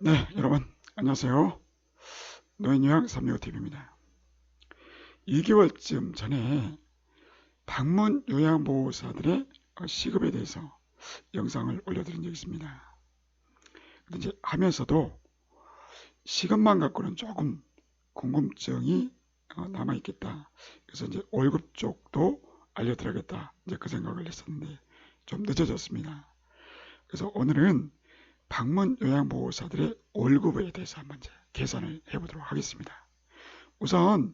네, 여러분 안녕하세요. 노인요양 365TV입니다. 2개월쯤 전에 방문 요양보호사들의 시급에 대해서 영상을 올려드린 적이 있습니다. 근데 이제 하면서도 시급만 갖고는 조금 궁금증이 남아있겠다. 그래서 이제 월급 쪽도 알려드려야겠다. 이제 그 생각을 했었는데 좀 늦어졌습니다. 그래서 오늘은 방문 요양보호사들의 월급에 대해서 한번 이제 계산을 해보도록 하겠습니다. 우선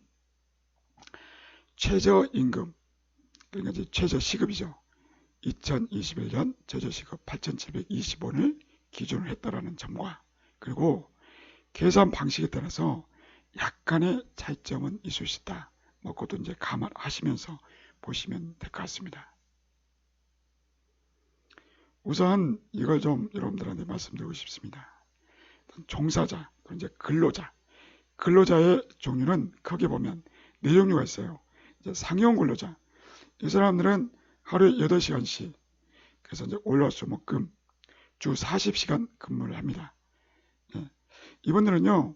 최저임금, 그러니까 이제 최저시급이죠. 2021년 최저시급 8,720원을 기준으로 했다라는 점과, 그리고 계산 방식에 따라서 약간의 차이점은 있을 수 있다. 그것도 이제 감안하시면서 보시면 될 것 같습니다. 우선 이걸 좀 여러분들한테 말씀드리고 싶습니다. 종사자, 이제 근로자의 종류는 크게 보면 네 종류가 있어요. 이제 상용 근로자, 이 사람들은 하루에 8시간씩, 그래서 이제 월화수목금 주 40시간 근무를 합니다. 예. 이분들은요,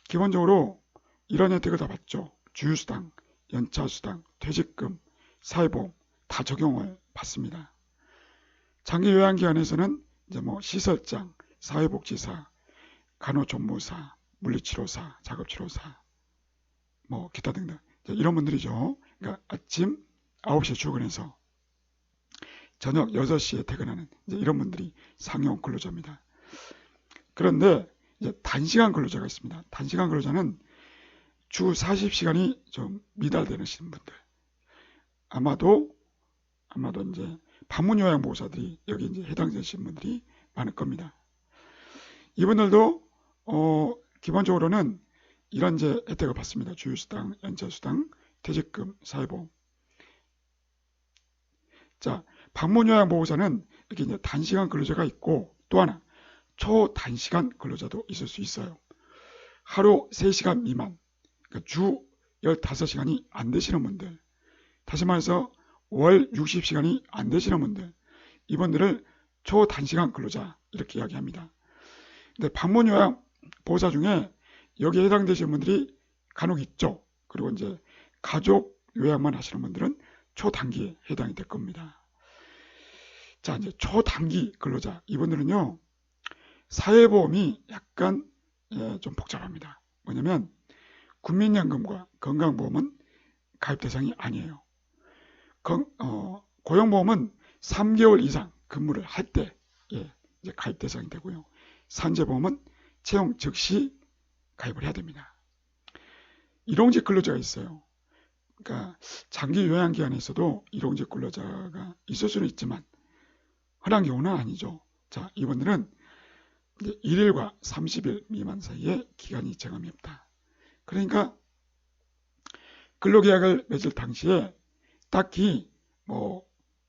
기본적으로 이런 혜택을 다 받죠. 주휴수당, 연차수당, 퇴직금, 사회보험 다 적용을 받습니다. 장기 요양기관에서는 이제 시설장, 사회복지사, 간호조무사, 물리치료사, 작업치료사, 기타 등등 이런 분들이죠. 그러니까 아침 9시에 출근해서 저녁 6시에 퇴근하는 이런 분들이 상용 근로자입니다. 그런데 이제 단시간 근로자가 있습니다. 단시간 근로자는 주 40시간이 좀 미달되는 분들. 아마도 이제 방문 요양보호사들이 여기 이제 해당되시는 분들이 많을 겁니다. 이분들도 기본적으로는 이런 이제 혜택을 받습니다. 주휴수당, 연차수당, 퇴직금, 사회보험. 자, 방문 요양보호사는 이렇게 이제 단시간 근로자가 있고, 또 하나 초단시간 근로자도 있을 수 있어요. 하루 3시간 미만, 그러니까 주 15시간이 안 되시는 분들, 다시 말해서 월 60시간이 안 되시는 분들, 이분들을 초단시간 근로자 이렇게 이야기합니다. 근데 방문 요양 보호사 중에 여기에 해당되시는 분들이 간혹 있죠. 그리고 이제 가족 요양만 하시는 분들은 초단기에 해당이 될 겁니다. 자, 이제 초단기 근로자, 이분들은요, 사회보험이 약간 좀 복잡합니다. 뭐냐면 국민연금과 건강보험은 가입 대상이 아니에요. 고용보험은 3개월 이상 근무를 할 때 이제 가입 대상이 되고요. 산재보험은 채용 즉시 가입을 해야 됩니다. 일용직 근로자가 있어요. 그러니까 장기 요양기관에서도 일용직 근로자가 있을 수는 있지만 흔한 경우는 아니죠. 자, 이분들은 이제 1일과 30일 미만 사이에 기간이 정함이 없다. 그러니까 근로계약을 맺을 당시에 딱히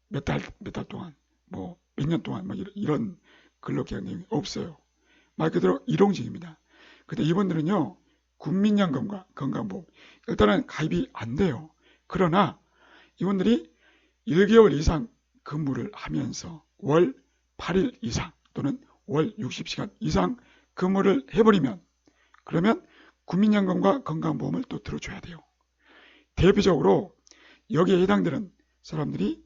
몇 달 동안, 몇 년 동안 이런 근로계약 내용이 없어요. 말 그대로 일용직입니다. 근데 이분들은요, 국민연금과 건강보험 일단은 가입이 안 돼요. 그러나 이분들이 1개월 이상 근무를 하면서 월 8일 이상 또는 월 60시간 이상 근무를 해버리면, 그러면 국민연금과 건강보험을 또 들어줘야 돼요. 대표적으로 여기에 해당되는 사람들이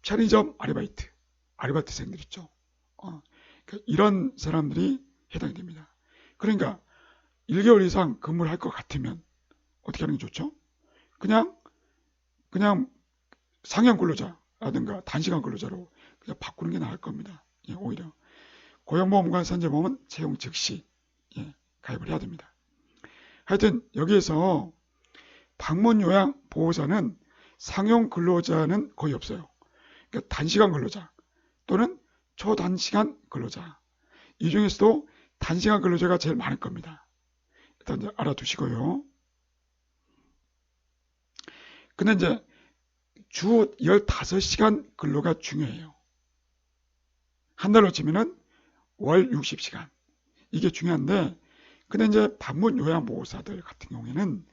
편의점 아르바이트생들 있죠. 그러니까 이런 사람들이 해당이 됩니다. 그러니까 1개월 이상 근무를 할 것 같으면 어떻게 하는 게 좋죠? 그냥 상형 근로자라든가 단시간 근로자로 그냥 바꾸는 게 나을 겁니다. 오히려 고용보험과 산재보험은 채용 즉시 가입을 해야 됩니다. 하여튼 여기에서 방문 요양 보호사는 상용 근로자는 거의 없어요. 그러니까 단시간 근로자 또는 초단시간 근로자, 이 중에서도 단시간 근로자가 제일 많을 겁니다. 일단 이제 알아두시고요. 근데 이제 주 15시간 근로가 중요해요. 한 달로 치면은 월 60시간. 이게 중요한데, 근데 이제 방문 요양보호사들 같은 경우에는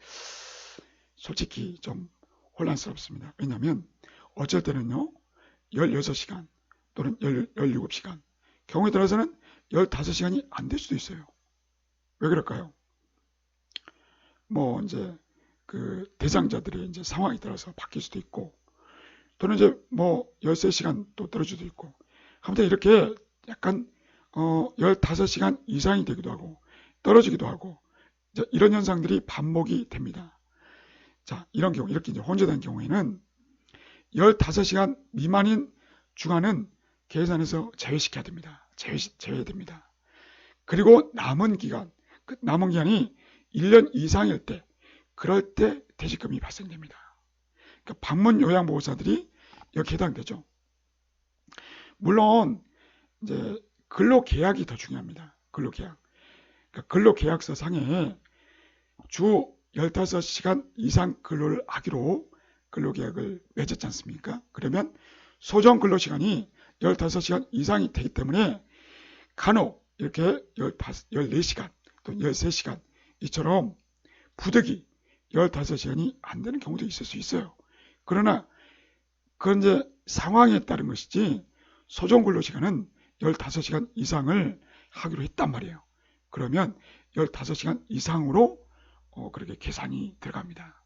솔직히 좀 혼란스럽습니다. 왜냐하면 어쩔 때는요, 16시간 또는 17시간, 경우에 따라서는 15시간이 안 될 수도 있어요. 왜 그럴까요? 뭐 이제 그 대장자들의 이제 상황에 따라서 바뀔 수도 있고, 또는 이제 뭐 13시간 또 떨어질 수도 있고, 아무튼 이렇게 약간 15시간 이상이 되기도 하고 떨어지기도 하고, 이런 현상들이 반복이 됩니다. 자, 이런 경우, 이렇게 이제 혼재된 경우에는 15시간 미만인 주간은 계산해서 제외시켜야 됩니다. 제외됩니다. 그리고 남은 기간, 그 남은 기간이 1년 이상일 때, 그럴 때 퇴직금이 발생됩니다. 그러니까 방문 요양보호사들이 여기 해당되죠. 물론 이제 근로계약이 더 중요합니다. 근로계약. 그러니까 근로계약서 상에 주 15시간 이상 근로를 하기로 근로계약을 맺었지 않습니까? 그러면 소정 근로시간이 15시간 이상이 되기 때문에 간혹 이렇게 14시간 또는 13시간 이처럼 부득이 15시간이 안 되는 경우도 있을 수 있어요. 그러나 그건 이제 상황에 따른 것이지 소정 근로시간은 15시간 이상을 하기로 했단 말이에요. 그러면 15시간 이상으로 그렇게 계산이 들어갑니다.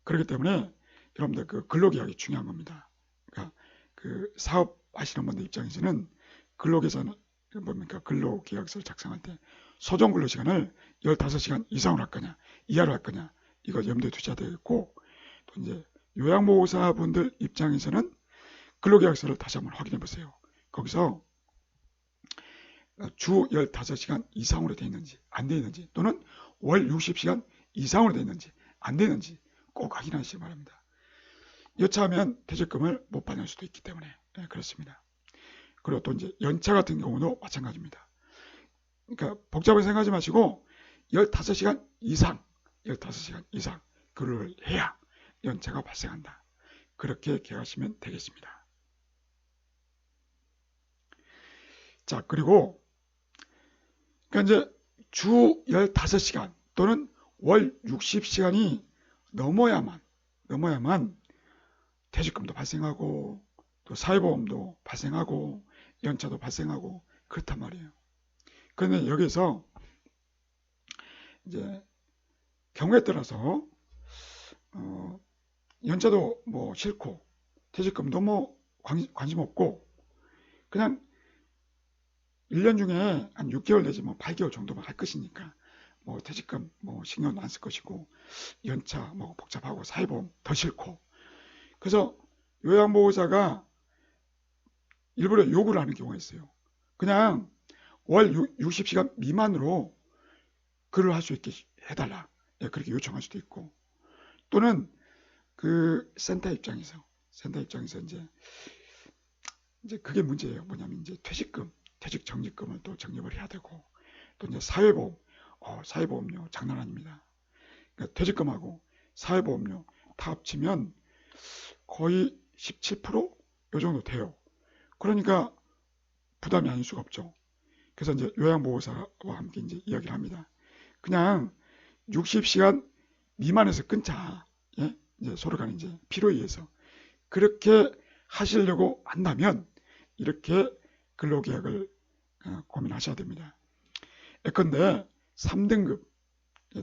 그렇기 때문에 여러분들 그 근로계약이 중요한 겁니다. 그러니까 그 사업 하시는 분들 입장에서는 근로계산 뭡니까? 근로계약서를 작성할 때 소정 근로시간을 15시간 이상으로 할 거냐, 이하로 할 거냐, 이거 염두에 두셔야 되겠고, 또 이제 요양보호사분들 입장에서는 근로계약서를 다시 한번 확인해 보세요. 거기서 주 15시간 이상으로 되어 있는지 안 되어 있는지, 또는 월 60시간 이상으로 되어 있는지 안 되어 있는지 꼭 확인하시기 바랍니다. 여차하면 퇴직금을 못 받을 수도 있기 때문에 그렇습니다. 그리고 또 이제 연차 같은 경우도 마찬가지입니다. 그러니까 복잡하게 생각하지 마시고 15시간 이상 근로를 해야 연차가 발생한다. 그렇게 기억하시면 되겠습니다. 자, 그리고 그러니까 이제 주 15시간 또는 월 60시간이 넘어야만 퇴직금도 발생하고 또 사회보험도 발생하고 연차도 발생하고 그렇단 말이에요. 그런데 여기서 이제 경우에 따라서 연차도 뭐 싫고 퇴직금도 뭐 관심 없고 그냥 1년 중에 한 6개월 내지 뭐 8개월 정도만 할 것이니까 뭐 퇴직금 뭐 신경도 안 쓸 것이고 연차 뭐 복잡하고 사회보험 더 싫고, 그래서 요양보호사가 일부러 요구를 하는 경우가 있어요. 그냥 월 60시간 미만으로 근로를 할 수 있게 해달라. 그렇게 요청할 수도 있고, 또는 그 센터 입장에서 이제 그게 문제예요. 뭐냐면 이제 퇴직 적립금을 또 적립을 해야 되고, 또 이제 사회보험료 장난 아닙니다. 그러니까 퇴직금하고 사회보험료 다 합치면 거의 17%? 요 정도 돼요. 그러니까 부담이 아닐 수가 없죠. 그래서 이제 요양보호사와 함께 이제 이야기를 합니다. 그냥 60시간 미만에서 끊자. 예? 이제 서로 간에 이제 필요에 의해서 그렇게 하시려고 한다면 이렇게 근로계약을 고민하셔야 됩니다. 예컨대 3등급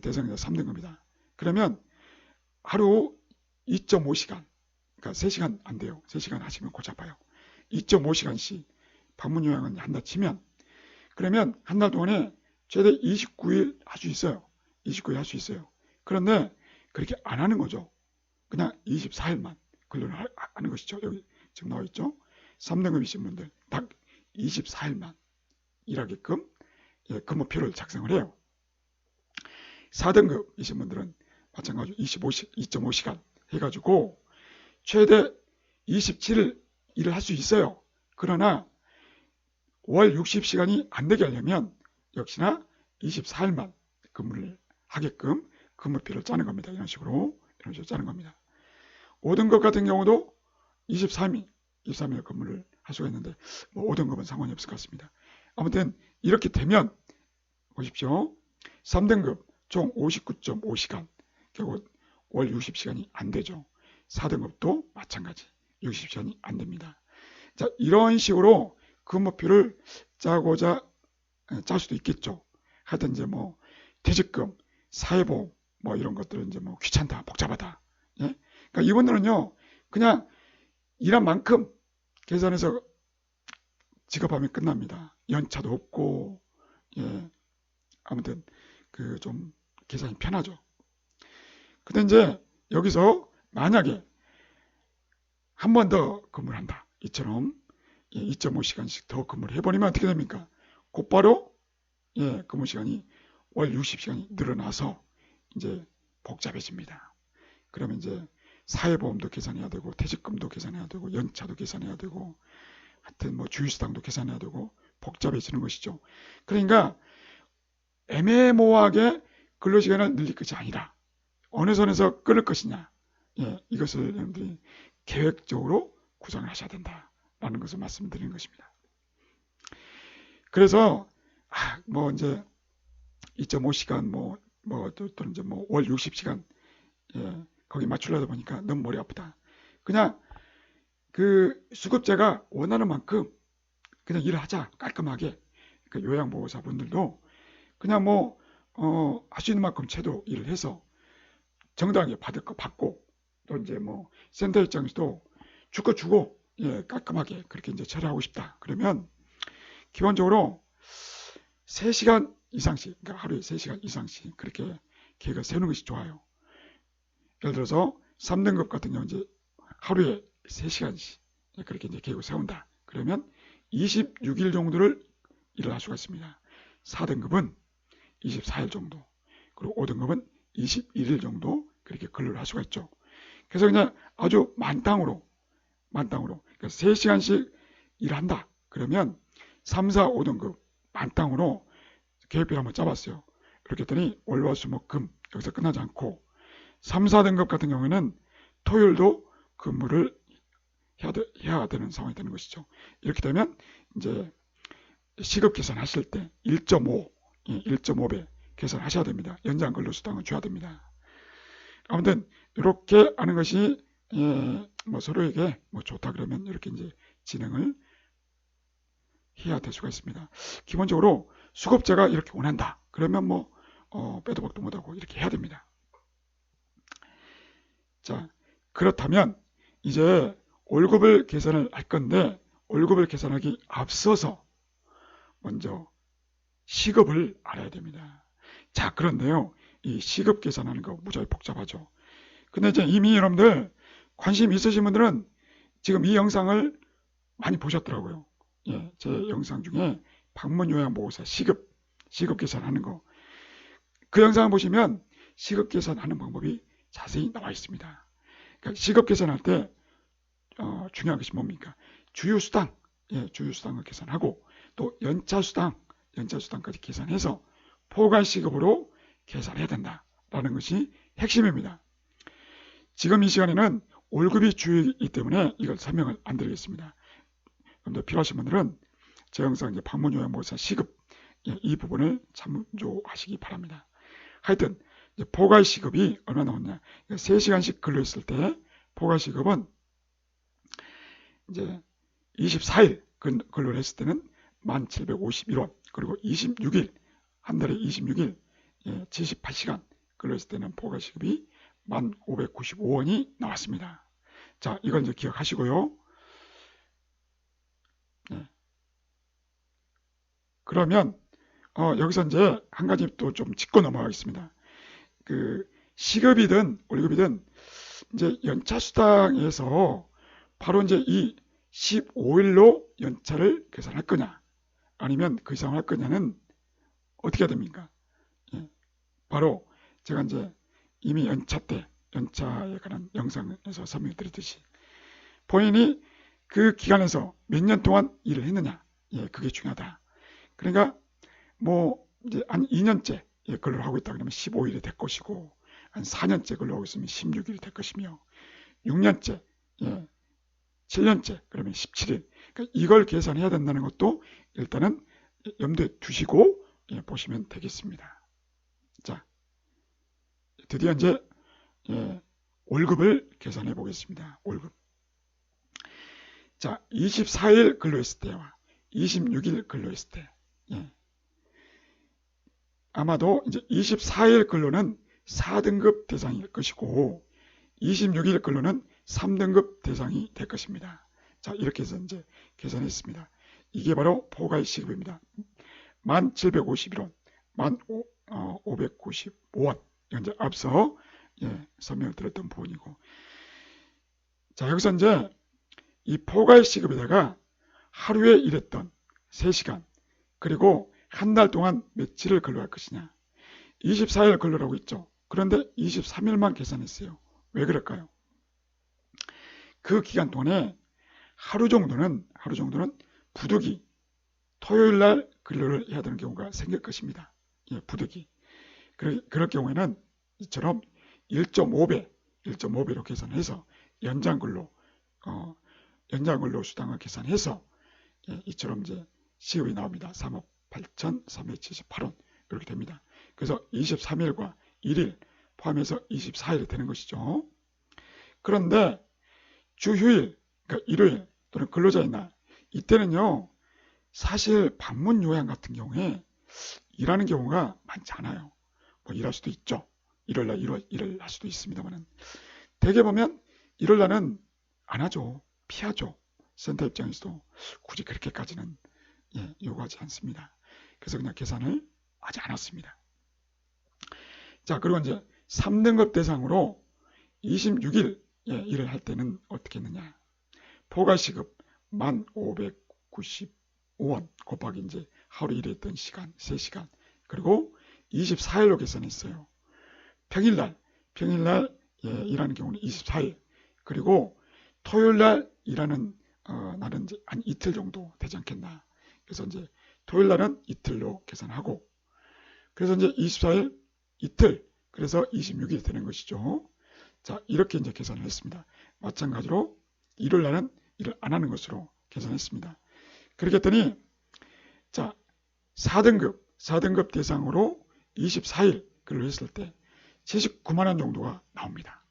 대상자 3등급이다. 그러면 하루 2.5시간, 그러니까 3시간 안 돼요. 3시간 하시면 골치 아파요. 2.5시간씩 방문 요양을 한다 치면, 그러면 한 달 동안에 최대 29일 할 수 있어요. 29일 할 수 있어요. 그런데 그렇게 안 하는 거죠. 그냥 24일만 근로를 하는 것이죠. 여기 지금 나와 있죠. 3등급이신 분들 딱 24일만 일하게끔 근무표를 작성을 해요. 4등급이신 분들은 마찬가지로 2.5시간 해가지고 최대 27일 일을 할 수 있어요. 그러나 월 60시간이 안 되게 하려면 역시나 24일만 근무를 하게끔 근무표를 짜는 겁니다. 이런 식으로 짜는 겁니다. 5등급 같은 경우도 23일 근무를 할 수가 있는데 뭐 5등급은 상관이 없을 것 같습니다. 아무튼 이렇게 되면 보십시오. 3등급 총 59.5시간, 결국 월 60시간이 안 되죠. 4등급도 마찬가지 60시간이 안 됩니다. 자, 이런 식으로 근무표를 짤 수도 있겠죠. 하여튼 이제 뭐 퇴직금, 사회보험 뭐 이런 것들은 이제 뭐 귀찮다, 복잡하다. 예? 그러니까 이분들은요, 그냥 일한 만큼 계산해서 지급하면 끝납니다. 연차도 없고, 예, 아무튼 그 좀 계산이 편하죠. 근데 이제 여기서 만약에 한 번 더 근무를 한다. 이처럼 2.5시간씩 더 근무를 해버리면 어떻게 됩니까? 곧바로 근무 시간이 월 60시간이 늘어나서 이제 복잡해집니다. 그러면 이제 사회보험도 계산해야 되고 퇴직금도 계산해야 되고 연차도 계산해야 되고 하여튼 뭐 주휴수당도 계산해야 되고 복잡해지는 것이죠. 그러니까 애매모호하게 근로시간을 늘릴 것이 아니라 어느 선에서 끊을 것이냐, 이것을 여러분들이 계획적으로 구성을 하셔야 된다라는 것을 말씀드리는 것입니다. 그래서 뭐 이제 2.5시간 또는 이제 뭐 월 60시간 거기 맞추려다 보니까 너무 머리 아프다. 그냥 그 수급자가 원하는 만큼 그냥 일을 하자, 깔끔하게. 그 요양보호사분들도 그냥 뭐 할 수 있는 만큼 채도 일을 해서 정당하게 받을 거 받고, 또 이제 뭐 센터 입장에서도 줄 거 주고 깔끔하게 그렇게 이제 처리하고 싶다. 그러면 기본적으로 3시간 이상씩, 그러니까 하루에 3시간 이상씩 그렇게 계획을 세우는 것이 좋아요. 예를 들어서 3등급 같은 경우 이제 하루에 3시간씩 그렇게 이제 계획을 세운다. 그러면 26일 정도를 일을 할 수가 있습니다. 4등급은 24일 정도, 그리고 5등급은 21일 정도 그렇게 근로를 할 수가 있죠. 그래서 그냥 아주 만땅으로 그러니까 3시간씩 일한다. 그러면 3, 4, 5등급 만땅으로 계획표를 한번 짜봤어요. 이렇게 했더니 월화수목금 여기서 끝나지 않고 3, 4등급 같은 경우에는 토요일도 근무를 해야 되는 상황이 되는 것이죠. 이렇게 되면 이제 시급 계산하실 때 1.5배 계산하셔야 됩니다. 연장 근로수당을 줘야 됩니다. 아무튼 이렇게 하는 것이 뭐 서로에게 뭐 좋다 그러면 이렇게 이제 진행을 해야 될 수가 있습니다. 기본적으로 수급자가 이렇게 원한다. 그러면 뭐 빼도 박도 못하고 이렇게 해야 됩니다. 자, 그렇다면 이제 월급을 계산을 할 건데 월급을 계산하기 앞서서 먼저 시급을 알아야 됩니다. 자, 그런데요, 이 시급 계산하는 거 무지하게 복잡하죠. 근데 이제 이미 여러분들 관심 있으신 분들은 지금 이 영상을 많이 보셨더라고요. 제 영상 중에 방문요양보호사 시급 계산하는 거, 그 영상을 보시면 시급 계산하는 방법이 자세히 나와 있습니다. 그러니까 시급 계산할 때 중요한 것이 뭡니까? 주휴수당, 주휴수당을 계산하고 또 연차수당까지 계산해서 포괄시급으로 계산해야 된다라는 것이 핵심입니다. 지금 이 시간에는 월급이 주이기 때문에 이걸 설명을 안 드리겠습니다. 여러분들 필요하신 분들은 제 영상 이제 방문요양보호사 시급 이 부분을 참조하시기 바랍니다. 하여튼 이제 포괄시급이 얼마 나오냐? 3시간씩 근로했을 때 포괄시급은 이제 24일 근로를 했을 때는 1,751원, 그리고 26일, 한 달에 26일 78시간 근로했을 때는 포괄시급이 1,595원이 나왔습니다. 자, 이건 이제 기억하시고요. 그러면 여기서 이제 한 가지 또 좀 짚고 넘어가겠습니다. 그 시급이든 월급이든 이제 연차수당에서 바로 이제 이 15일로 연차를 계산할 거냐, 아니면 그 이상 할 거냐는 어떻게 해야 됩니까? 바로 제가 이제 이미 연차에 관한 영상에서 설명드렸듯이 본인이 그 기간에서 몇 년 동안 일을 했느냐, 그게 중요하다. 그러니까 뭐 이제 한 2년째 근로를 하고 있다 그러면 15일이 될 것이고, 한 4년째 근로하고 있으면 16일이 될 것이며, 6년째, 7년째 그러면 17일. 그러니까 이걸 계산해야 된다는 것도 일단은 염두에 두시고 보시면 되겠습니다. 자, 드디어 이제 월급을 계산해 보겠습니다. 월급. 자, 24일 근로했을 때와 26일 근로했을 때, 아마도 이제 24일 근로는 4등급 대상일 것이고 26일 근로는 3등급 대상이 될 것입니다. 자, 이렇게 해서 이제 계산했습니다. 이게 바로 포괄 시급입니다. 1,751원, 1,595원. 이건 이제 앞서 설명을 드렸던 부분이고. 자, 여기서 이제 이 포괄 시급에다가 하루에 일했던 3시간, 그리고 한 달 동안 며칠을 근로할 것이냐. 24일 근로라고 있죠. 그런데 23일만 계산했어요. 왜 그럴까요? 그 기간 동안에 하루 정도는 부득이 토요일 날 근로를 해야 되는 경우가 생길 것입니다. 부득이. 그럴 경우에는 이처럼 1.5배로 계산해서 연장 근로 수당을 계산해서 이처럼 이제 시급이 나옵니다. 3억 8,378원 이렇게 됩니다. 그래서 23일과 1일 포함해서 24일이 되는 것이죠. 그런데 주휴일, 그러니까 일요일 또는 근로자의 날, 이때는요, 사실 방문 요양 같은 경우에 일하는 경우가 많지 않아요. 뭐 일할 수도 있죠. 일요일 날 일을 할 수도 있습니다만은 대개 보면 일요일 날은 안 하죠. 피하죠. 센터 입장에서도 굳이 그렇게까지는 요구하지 않습니다. 그래서 그냥 계산을 하지 않았습니다. 자, 그리고 이제 3등급 대상으로 26일 일을 할 때는 어떻게 했느냐. 포괄시급 1,595원 곱하기 이제 하루 일했던 시간 3시간, 그리고 24일로 계산했어요. 평일날 일하는 경우는 24일, 그리고 토요일날 일하는 날은 이제 한 이틀 정도 되지 않겠나. 그래서 이제 토요일날은 이틀로 계산하고, 그래서 이제 24일 이틀, 그래서 26일이 되는 것이죠. 자, 이렇게 이제 계산을 했습니다. 마찬가지로 일요일날은 일을 안 하는 것으로 계산했습니다. 그렇게 했더니, 자, 4등급 대상으로 24일 근로했을 때 79만 원 정도가 나옵니다.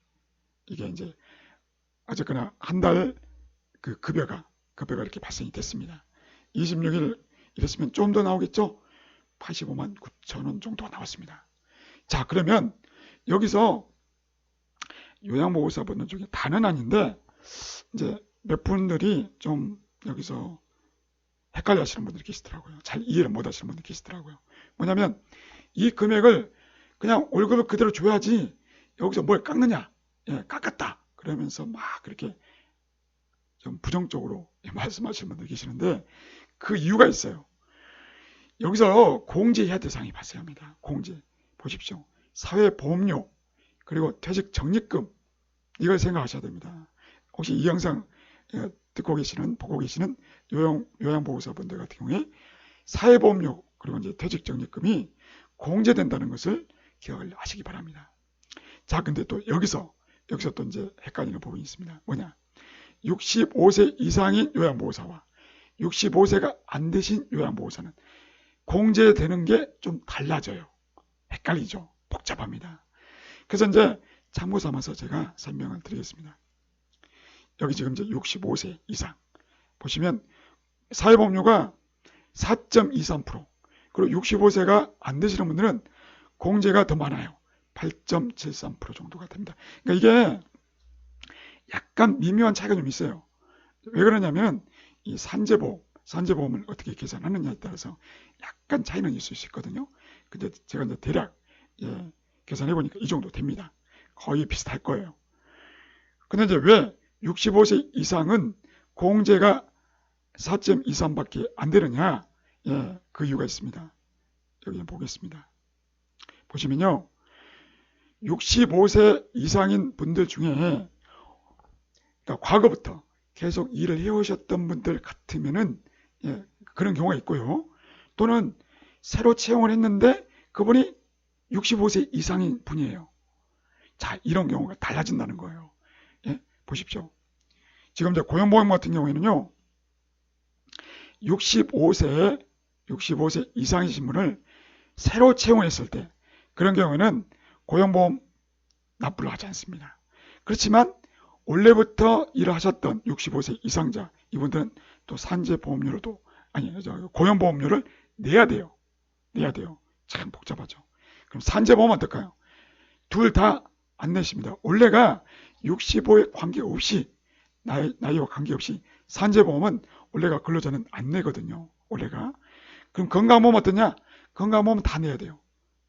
이게 이제 어쨌거나 한 달 그 급여가 이렇게 발생이 됐습니다. 26일 이랬으면 좀 더 나오겠죠? 85만 9천 원 정도가 나왔습니다. 자, 그러면 여기서 요양보호사분들 중에 다는 아닌데 이제 몇 분들이 좀 여기서 헷갈려 하시는 분들이 계시더라고요. 잘 이해를 못 하시는 분들이 계시더라고요. 뭐냐면 이 금액을 그냥 월급을 그대로 줘야지 여기서 뭘 깎느냐, 깎았다 그러면서 막 그렇게 좀 부정적으로 말씀하시는 분들이 계시는데 그 이유가 있어요. 여기서 공제해야 대상이 발생합니다. 공제. 보십시오. 사회보험료, 그리고 퇴직적립금, 이걸 생각하셔야 됩니다. 혹시 이 영상 보고 계시는 요양보호사분들 같은 경우에 사회보험료, 그리고 이제 퇴직적립금이 공제된다는 것을 기억을 하시기 바랍니다. 자, 근데 또 여기서 또 이제 헷갈리는 부분이 있습니다. 뭐냐? 65세 이상인 요양보호사와 65세가 안 되신 요양보호사는 공제되는 게 좀 달라져요. 헷갈리죠. 복잡합니다. 그래서 이제 참고 삼아서 제가 설명을 드리겠습니다. 여기 지금 이제 65세 이상 보시면 사회보험료가 4.23%, 그리고 65세가 안 되시는 분들은 공제가 더 많아요. 8.73% 정도가 됩니다. 그러니까 이게 약간 미묘한 차이가 좀 있어요. 왜 그러냐면 이 산재보험을 어떻게 계산하느냐에 따라서 약간 차이는 있을 수 있거든요. 근데 제가 이제 대략 계산해 보니까 이 정도 됩니다. 거의 비슷할 거예요. 근데 이제 왜 65세 이상은 공제가 4.23밖에 안 되느냐? 그 이유가 있습니다. 여기 보겠습니다. 보시면요, 65세 이상인 분들 중에, 그러니까 과거부터 계속 일을 해오셨던 분들 같으면은 그런 경우가 있고요. 또는 새로 채용을 했는데 그분이 65세 이상인 분이에요. 자, 이런 경우가 달라진다는 거예요. 보십시오. 지금 이제 고용보험 같은 경우에는요, 65세 이상이신 분을 새로 채용했을 때 그런 경우에는 고용보험 납부를 하지 않습니다. 그렇지만 원래부터 일을 하셨던 65세 이상자, 이분들은 또 산재보험료로도 고용보험료를 내야 돼요. 참 복잡하죠. 그럼 산재보험은 어떨까요? 둘 다 안 내십니다. 원래가 65에 관계없이 나이와 관계없이 산재보험은 원래가 근로자는 안 내거든요. 원래가. 그럼 건강보험 어떠냐? 건강보험은 다 내야 돼요.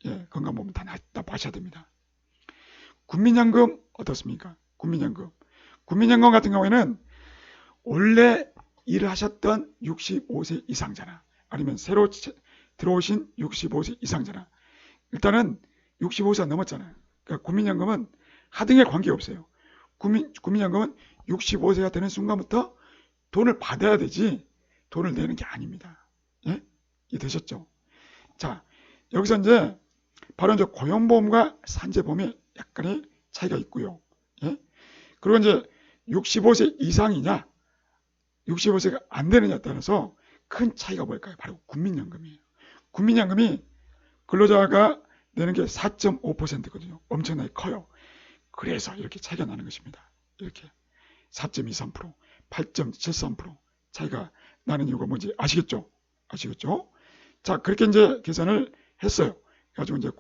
예, 건강보험은 다 마셔야 됩니다. 국민연금 어떻습니까? 국민연금. 국민연금 같은 경우에는 원래 일을 하셨던 65세 이상자나 아니면 새로 들어오신 65세 이상자나 일단은 65세가 넘었잖아요. 그러니까 국민연금은 하등에 관계없어요. 국민연금은 65세가 되는 순간부터 돈을 받아야 되지 돈을 내는 게 아닙니다. 예? 이해되셨죠? 자, 여기서 이제 바로 이제 고용보험과 산재보험에 약간의 차이가 있고요. 예? 그리고 이제 65세 이상이냐 65세가 안 되느냐에 따라서 큰 차이가 뭘까요? 바로 국민연금이에요. 국민연금이 근로자가 내는 게 4.5%거든요. 엄청나게 커요. 그래서 이렇게 차이가 나는 것입니다. 이렇게 4.23%, 8.73% 차이가 나는 이유가 뭔지 아시겠죠? 아시겠죠? 자, 그렇게 이제 계산을 했어요. 그래가지고 이제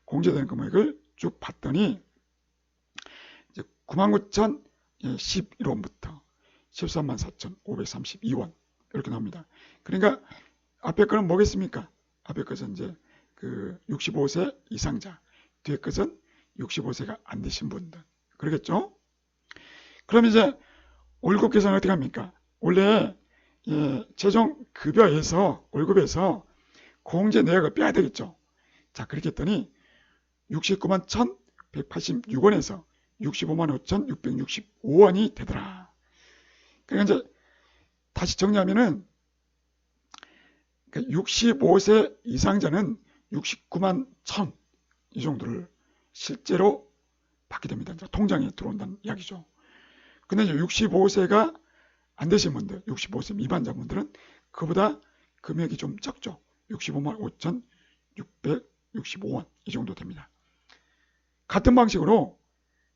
공제되는 금액을 쭉 봤더니 이제 99,011원부터 134,532원 이렇게 나옵니다. 그러니까 앞에 거는 뭐겠습니까? 앞에 것은 이제 그 65세 이상자, 뒤에 것은 65세가 안 되신 분들. 그러겠죠? 그럼 이제 월급 계산은 어떻게 합니까? 원래 최종 급여에서 월급에서 공제 내역을 빼야 되겠죠. 자, 그렇게 했더니 69만 1,186원에서 65만 5,665원이 되더라. 그러니까 이제 다시 정리하면은 65세 이상자는 69만 1,000 이 정도를 실제로 받게 됩니다. 통장에 들어온다는 이야기죠. 근데 이제 65세가 안 되신 분들, 65세 미만자분들은 그보다 금액이 좀 적죠. 65만 5,665원 이 정도 됩니다. 같은 방식으로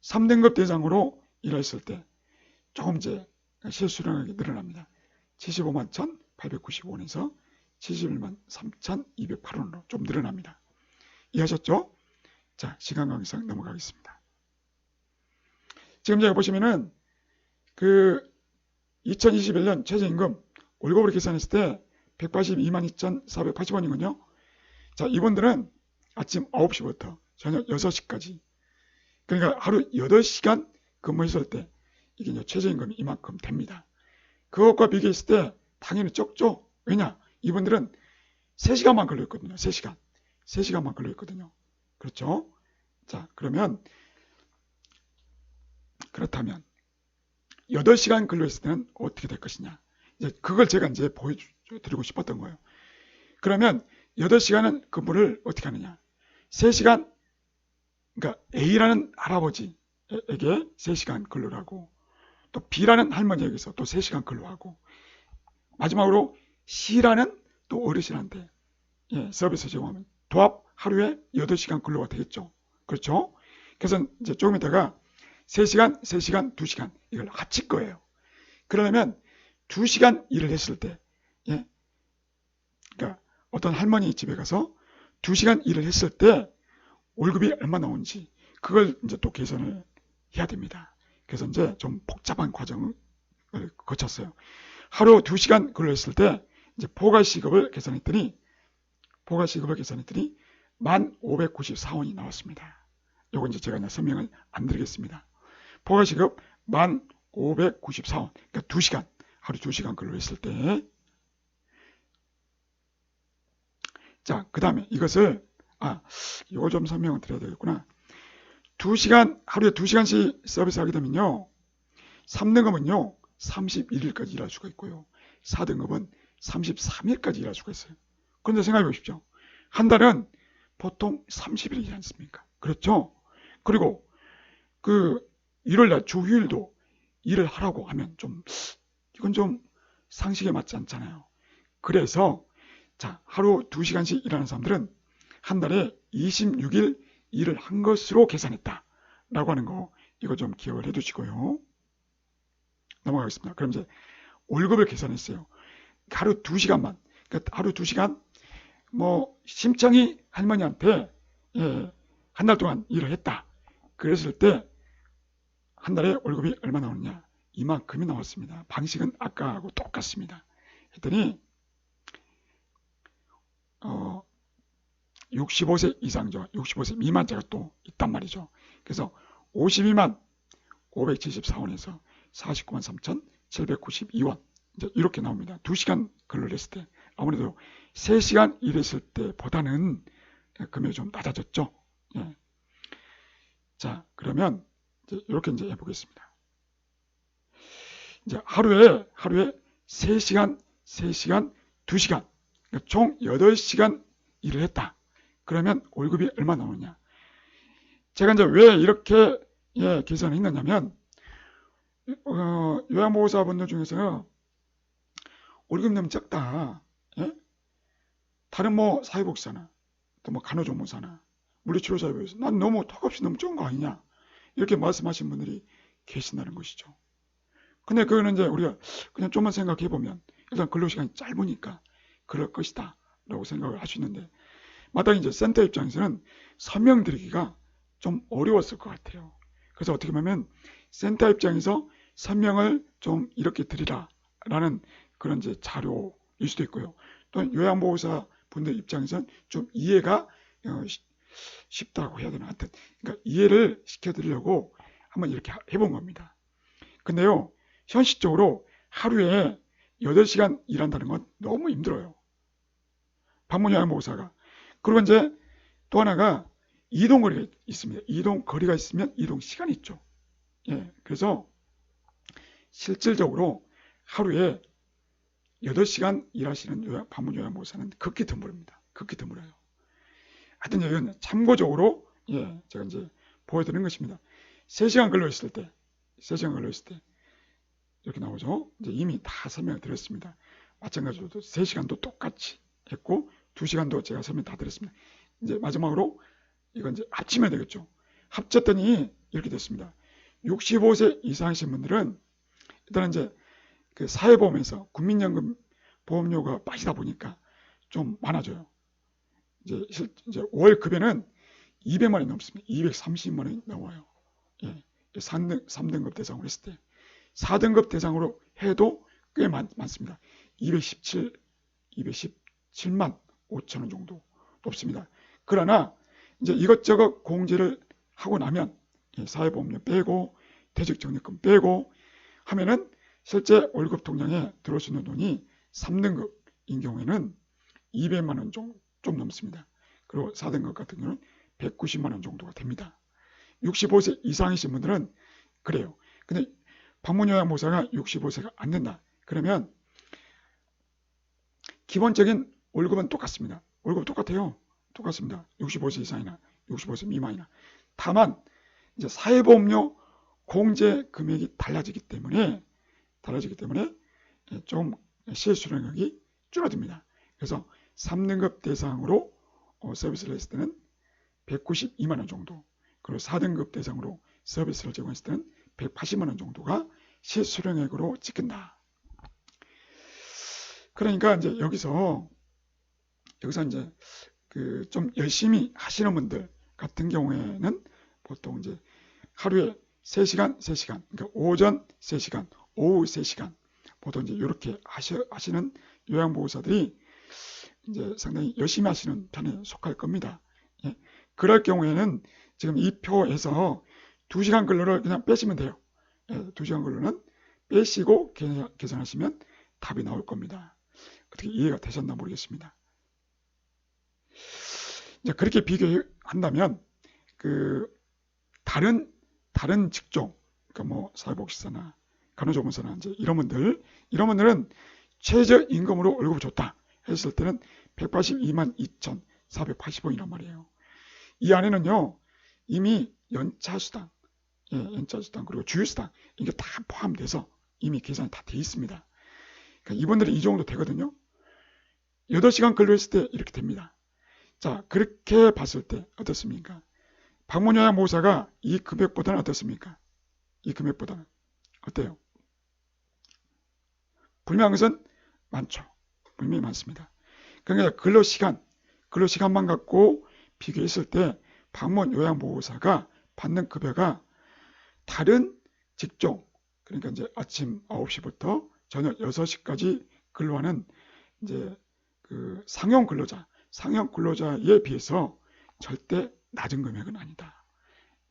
3등급 대상으로 일했을 때 조금 이제 실수령액이 늘어납니다. 75만 1,895원에서 71만 3,208원으로 좀 늘어납니다. 이해하셨죠? 자, 시간 관계상 넘어가겠습니다. 지금 여기 보시면은 그 2021년 최저임금 월급으로 계산했을 때 182만 2,480원이군요. 자, 이분들은 아침 9시부터 저녁 6시까지 그러니까 하루 8시간 근무했을 때 이게 이제 최저임금이 이만큼 됩니다. 그것과 비교했을 때 당연히 적죠. 왜냐? 이분들은 3시간만 걸렸거든요. 3시간. 3시간만 걸렸거든요. 그렇죠? 자, 그렇다면 8시간 근로했을 때는 어떻게 될 것이냐. 이제 그걸 제가 이제 보여드리고 싶었던 거예요. 그러면 8시간은 근무를 어떻게 하느냐. 3시간, 그러니까 A라는 할아버지에게 3시간 근로를 하고, 또 B라는 할머니에게서 또 3시간 근로하고, 마지막으로 C라는 또 어르신한테 서비스 제공하면 도합 하루에 8시간 근로가 되겠죠. 그렇죠? 그래서 이제 조금 있다가 3시간, 3시간, 2시간 이걸 합칠 거예요. 그러려면 2시간 일을 했을 때, 그러니까 어떤 할머니 집에 가서 2시간 일을 했을 때 월급이 얼마 나오는지 그걸 이제 또 계산을 해야 됩니다. 그래서 이제 좀 복잡한 과정을 거쳤어요. 하루 2시간 근로했을 때 이제 포괄시급을 계산했더니 1,594원이 나왔습니다. 요거 이제 제가 설명을 안 드리겠습니다. 포괄시급 1,594원. 그러니까 2시간, 하루 2시간 근로했을 때. 자, 그 다음에 이것을, 이거 좀 설명을 드려야 되겠구나. 하루에 2시간씩 서비스 하게 되면요. 3등급은요, 31일까지 일할 수가 있고요. 4등급은 33일까지 일할 수가 있어요. 그런데 생각해 보십시오. 한 달은 보통 30일이지 않습니까? 그렇죠? 그리고 그 일요일날 주휴일도 일을 하라고 하면 이건 좀 상식에 맞지 않잖아요. 그래서 자, 하루 2시간씩 일하는 사람들은 한 달에 26일 일을 한 것으로 계산했다 라고 하는 거 이거 좀 기억을 해 두시고요. 넘어가겠습니다. 그럼 이제 월급을 계산했어요. 하루 2시간만, 그러니까 하루 2시간 뭐 심청이 할머니한테 한 달 동안 일을 했다. 그랬을 때 한 달에 월급이 얼마 나오느냐? 이만큼이 나왔습니다. 방식은 아까하고 똑같습니다. 했더니 65세 이상자, 65세 미만자가 또 있단 말이죠. 그래서 52만 574원에서 49만 3,792원 이제 이렇게 나옵니다. 2시간 근로를 했을 때 아무래도 3시간 일했을 때보다는 금액이 좀 낮아졌죠. 예. 자, 그러면 이렇게 이제 해보겠습니다. 이제 하루에 3시간, 3시간, 2시간, 그러니까 총 8시간 일을 했다. 그러면 월급이 얼마 나오느냐? 제가 이제 왜 이렇게 계산을 했느냐면 요양보호사분들 중에서 월급이 너무 적다. 예? 다른 뭐 사회복지사나 또 뭐 간호조무사나 물리치료사에 비해서 난 너무 턱없이 너무 적은 거 아니냐? 이렇게 말씀하신 분들이 계신다는 것이죠. 근데 그거는 이제 우리가 그냥 좀만 생각해 보면 일단 근로시간이 짧으니까 그럴 것이다 라고 생각을 할 수 있는데 마땅히 이제 센터 입장에서는 설명드리기가 좀 어려웠을 것 같아요. 그래서 어떻게 보면 센터 입장에서 설명을 좀 이렇게 드리라 라는 그런 이제 자료일 수도 있고요. 또 요양보호사 분들 입장에서는 좀 이해가 쉽다고 해야 되나 하여튼 그러니까 이해를 시켜드리려고 한번 이렇게 해본 겁니다. 근데요 현실적으로 하루에 8시간 일한다는 건 너무 힘들어요. 방문요양보호사가. 그리고 이제 또 하나가 이동거리가 있습니다. 이동거리가 있으면 이동시간이 있죠. 예, 그래서 실질적으로 하루에 8시간 일하시는 방문요양보호사는 극히 드물입니다. 극히 드물어요. 하여튼 이건 참고적으로 제가 이제 보여드리는 것입니다. 3시간 근로했을 때 이렇게 나오죠. 이제 이미 다 설명을 드렸습니다. 마찬가지로 3시간도 똑같이 했고 2시간도 제가 설명 다 드렸습니다. 이제 마지막으로 이건 이제 합치면 되겠죠. 합쳤더니 이렇게 됐습니다. 65세 이상이신 분들은 일단 이제 그 사회보험에서 국민연금 보험료가 빠지다 보니까 좀 많아져요. 이제 월 급여는 200만 원이 넘습니다. 230만 원이 넘어요. 예, 3등급 대상으로 했을 때 4등급 대상으로 해도 꽤 많습니다. 217만 5천 원 정도 높습니다. 그러나 이제 이것저것 공제를 하고 나면 사회보험료 빼고 퇴직적립금 빼고 하면은 실제 월급 통장에 들어올 수 있는 돈이 3등급인 경우에는 200만 원 정도 좀 넘습니다. 그리고 4등급 같은 경우는 190만 원 정도가 됩니다. 65세 이상이신 분들은 그래요. 근데 방문요양보호사가 65세가 안 된다. 그러면 기본적인 월급은 똑같습니다. 월급 똑같아요. 똑같습니다. 65세 이상이나 65세 미만이나. 다만 이제 사회보험료 공제 금액이 달라지기 때문에 좀 실수령액이 줄어듭니다. 그래서 3등급 대상으로 서비스를 했을 때는 192만 원 정도, 그리고 4등급 대상으로 서비스를 제공했을 때는 180만 원 정도가 실수령액으로 찍힌다. 그러니까 이제 여기서 이제 그 좀 열심히 하시는 분들 같은 경우에는 보통 이제 하루에 3시간, 그러니까 오전 3시간, 오후 3시간, 보통 이제 이렇게 하시는 요양보호사들이 이제 상당히 열심히 하시는 편에 속할 겁니다. 예. 그럴 경우에는 지금 이 표에서 2시간 근로를 그냥 빼시면 돼요. 2시간 근로는 빼시고 계산하시면 답이 나올 겁니다. 어떻게 이해가 되셨나 모르겠습니다. 이제 그렇게 비교한다면 그 다른 직종, 그러니까 뭐 사회복지사나 간호조무사나 이제 이런 분들은 최저임금으로 월급을 줬다 했을 때는 182만 2,480원이란 말이에요. 이 안에는요 이미 연차수당, 연차수당 그리고 주휴수당 이게 다 포함돼서 이미 계산이 다 돼 있습니다. 그러니까 이분들은 이 정도 되거든요. 8시간 근로했을 때 이렇게 됩니다. 자, 그렇게 봤을 때 어떻습니까? 방문요양보호사가 이 금액보다는 어떻습니까? 이 금액보다는 어때요? 분명한 것은 많죠. 분명히 많습니다. 그러니까 근로시간, 근로시간만 갖고 비교했을 때 방문 요양보호사가 받는 급여가 다른 직종, 그러니까 이제 아침 9시부터 저녁 6시까지 근로하는 이제 그 상용 근로자에 비해서 절대 낮은 금액은 아니다.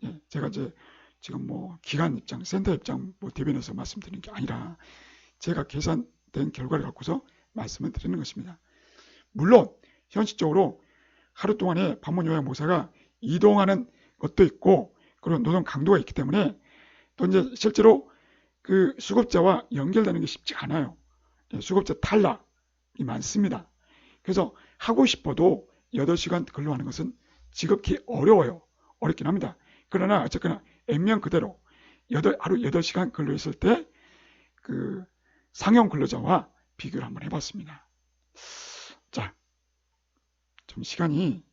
예, 제가 이제 지금 뭐 기관 입장, 센터 입장 뭐 대변해서 말씀드리는 게 아니라 제가 계산된 결과를 갖고서 말씀을 드리는 것입니다. 물론 현실적으로 하루 동안에 방문 요양보호사가 이동하는 것도 있고 그런 노동 강도가 있기 때문에 또 이제 실제로 그 수급자와 연결되는 게 쉽지가 않아요. 예, 수급자 탈락이 많습니다. 그래서 하고 싶어도 8시간 근로하는 것은 지극히 어려워요. 어렵긴 합니다. 그러나 어쨌거나 액면 그대로 하루 8시간 근로했을 때 그 상용 근로자와 비교를 한번 해봤습니다. 자, 좀 시간이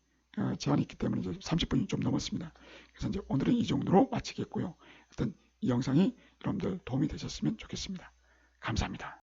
제한이 있기 때문에 이제 30분이 좀 넘었습니다. 그래서 이제 오늘은 이 정도로 마치겠고요. 일단 이 영상이 여러분들 도움이 되셨으면 좋겠습니다. 감사합니다.